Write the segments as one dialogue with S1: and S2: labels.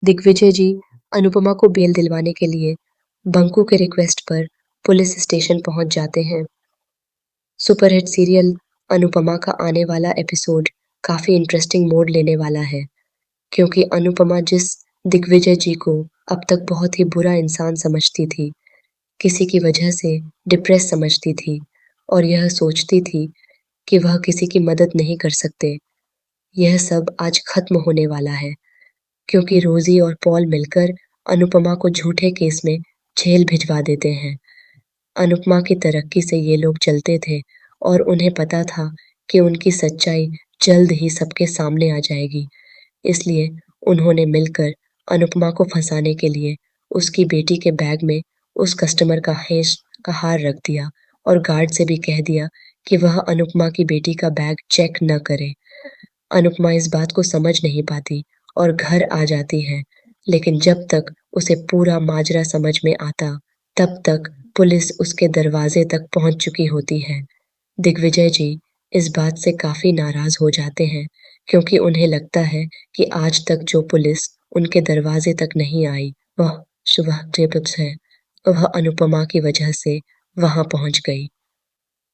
S1: दिग्विजय जी अनुपमा को बेल दिलवाने के लिए बंकू के रिक्वेस्ट पर पुलिस स्टेशन पहुंच जाते हैं। सुपरहिट सीरियल अनुपमा का आने वाला एपिसोड काफी इंटरेस्टिंग मोड़ लेने वाला है, क्योंकि अनुपमा जिस दिग्विजय जी को अब तक बहुत ही बुरा इंसान समझती थी, किसी की वजह से डिप्रेस समझती थी और यह सोचती थी कि वह किसी की मदद नहीं कर सकते, यह सब आज खत्म होने वाला है, क्योंकि रोजी और पॉल मिलकर अनुपमा को झूठे केस में जेल भिजवा देते हैं। अनुपमा की तरक्की से ये लोग जलते थे और उन्हें पता था कि उनकी सच्चाई जल्द ही सबके सामने आ जाएगी। इसलिए उन्होंने मिलकर अनुपमा को फंसाने के लिए उसकी बेटी के बैग में उस कस्टमर का हार रख दिया और गार्ड से भी कह दिया कि वह अनुपमा की बेटी का बैग चेक न करे। अनुपमा इस बात को समझ नहीं पाती और घर आ जाती है, लेकिन जब तक उसे पूरा माजरा समझ में आता, तब तक पुलिस उसके दरवाजे तक पहुंच चुकी होती है। दिग्विजय जी इस बात से काफी नाराज हो जाते हैं, क्योंकि उन्हें लगता है कि आज तक जो पुलिस उनके दरवाजे तक नहीं आई, वह शुभ है। वह अनुपमा की वजह से वहां पहुंच गई।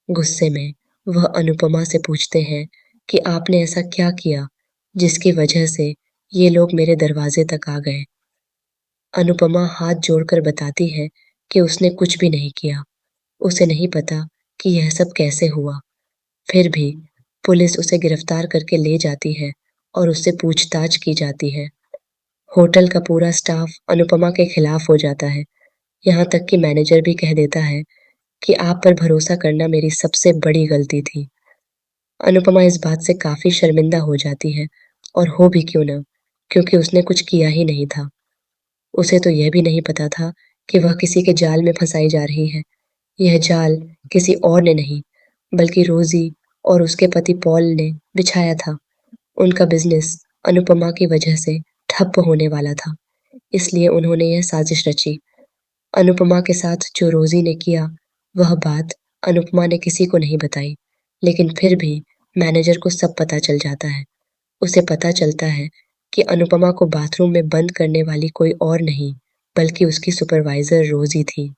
S1: गुस्से में वह अनुपमा से पूछते हैं कि आपने ऐसा क्या किया जिसकी वजह से ये लोग मेरे दरवाजे तक आ गए। अनुपमा हाथ जोड़कर बताती है कि उसने कुछ भी नहीं किया, उसे नहीं पता कि यह सब कैसे हुआ। फिर भी पुलिस उसे गिरफ्तार करके ले जाती है और उससे पूछताछ की जाती है। होटल का पूरा स्टाफ अनुपमा के खिलाफ हो जाता है, यहाँ तक कि मैनेजर भी कह देता है कि आप पर भरोसा करना मेरी सबसे बड़ी गलती थी। अनुपमा इस बात से काफी शर्मिंदा हो जाती है, और हो भी क्यों ना, क्योंकि उसने कुछ किया ही नहीं था। उसे तो यह भी नहीं पता था कि वह किसी के जाल में फंसाई जा रही है। यह जाल किसी और ने नहीं, बल्कि रोजी और उसके पति पॉल ने बिछाया था। उनका बिजनेस अनुपमा की वजह से ठप होने वाला था, इसलिए उन्होंने यह साजिश रची। अनुपमा के साथ जो रोजी ने किया, वह बात अनुपमा ने किसी को नहीं बताई, लेकिन फिर भी मैनेजर को सब पता चल जाता है। उसे पता चलता है कि अनुपमा को बाथरूम में बंद करने वाली कोई और नहीं, बल्कि उसकी सुपरवाइजर रोजी थी।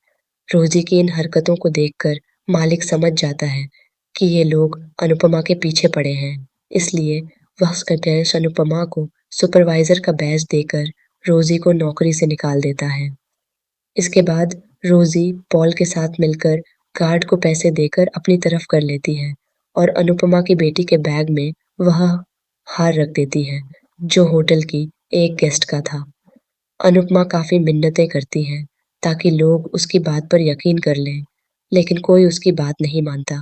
S1: रोजी की इन हरकतों को देखकर मालिक समझ जाता है कि ये लोग अनुपमा के पीछे पड़े हैं, इसलिए वह उसका गैस अनुपमा को सुपरवाइजर का बैज देकर रोजी को नौकरी से निकाल देता है। इसके बाद रोजी पॉल के साथ मिलकर गार्ड को पैसे देकर अपनी तरफ कर लेती है और अनुपमा की बेटी के बैग में वह हार रख देती है, जो होटल की एक गेस्ट का था। अनुपमा काफी मिन्नतें करती है ताकि लोग उसकी बात पर यकीन कर लें, लेकिन कोई उसकी बात नहीं मानता।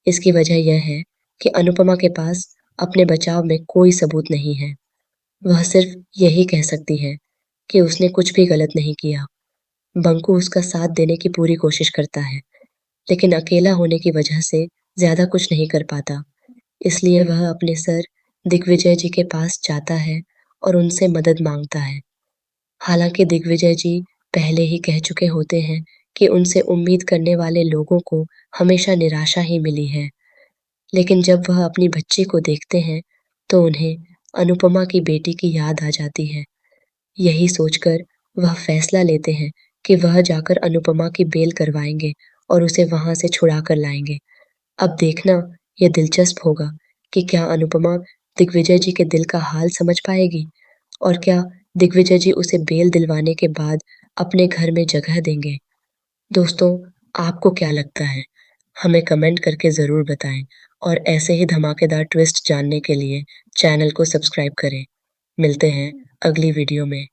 S1: इसकी वजह यह है कि अनुपमा के पास अपने बचाव में कोई सबूत नहीं है। वह सिर्फ यही कह सकती है कि उसने कुछ भी गलत नहीं किया। बंकू उसका साथ देने की पूरी कोशिश करता है, लेकिन अकेला होने की वजह से ज्यादा कुछ नहीं कर पाता। इसलिए वह अपने सर दिग्विजय जी के पास जाता है और उनसे मदद मांगता है। हालांकि दिग्विजय जी पहले ही कह चुके होते हैं कि उनसे उम्मीद करने वाले लोगों को हमेशा निराशा ही मिली है, लेकिन जब वह अपनी बच्ची को देखते हैं तो उन्हें अनुपमा की बेटी की याद आ जाती है। यही सोचकर वह फैसला लेते हैं कि वह जाकर अनुपमा की बेल करवाएंगे और उसे वहां से छुड़ा कर लाएंगे। अब देखना यह दिलचस्प होगा कि क्या अनुपमा दिग्विजय जी के दिल का हाल समझ पाएगी, और क्या दिग्विजय जी उसे बेल दिलवाने के बाद अपने घर में जगह देंगे। दोस्तों, आपको क्या लगता है? हमें कमेंट करके ज़रूर बताएं, और ऐसे ही धमाकेदार ट्विस्ट जानने के लिए चैनल को सब्सक्राइब करें। मिलते हैं अगली वीडियो में।